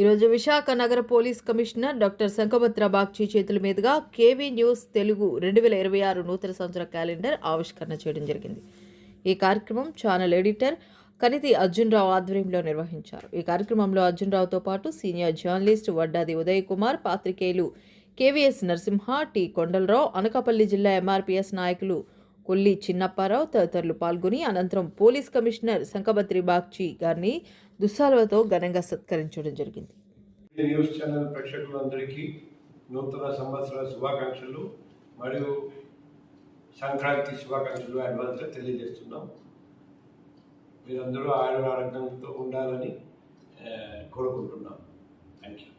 ఈరోజు విశాఖ నగర police commissioner doctor సంకభద్ర Bagchi చేతుల మీదుగా కేవీ న్యూస్ తెలుగు 2026 నూతన సంవత్సర క్యాలెండర్ ఆవిష్కరణ చేయడం జరిగింది. ఈ కార్యక్రమం ఛానల్ ఎడిటర్ కనితి అర్జున్ రావు ఆధ్వర్యంలో నిర్వహించారు. ఈ కార్యక్రమంలో అర్జున్ రావుతో పాటు సీనియర్ జర్నలిస్ట్ వడ్డాది ఉదయ్ కుమార్, పాత్రికేయులు కేవీఎస్ నరసింహ, టి కొండలరావు, అనకాపల్లి జిల్లా ఎంఆర్పీఎస్ నాయకులు కొల్లి చిన్నప్పారావు తదితరులు పాల్గొని అనంతరం పోలీస్ కమిషనర్ సంకభద్రి బాగ్చి గారిని దుస్సాలతో ఘనంగా సత్కరించడం జరిగింది. న్యూస్ ఛానల్ ప్రేక్షకులందరికీ నూతన సంవత్సర శుభాకాంక్షలు మరియు సంక్రాంతి శుభాకాంక్షలు అడ్వాన్స్గా తెలియజేస్తున్నాం. మీరందరూ ఆరోగ్యంతో ఉండాలని కోరుకుంటున్నాం. Thank you.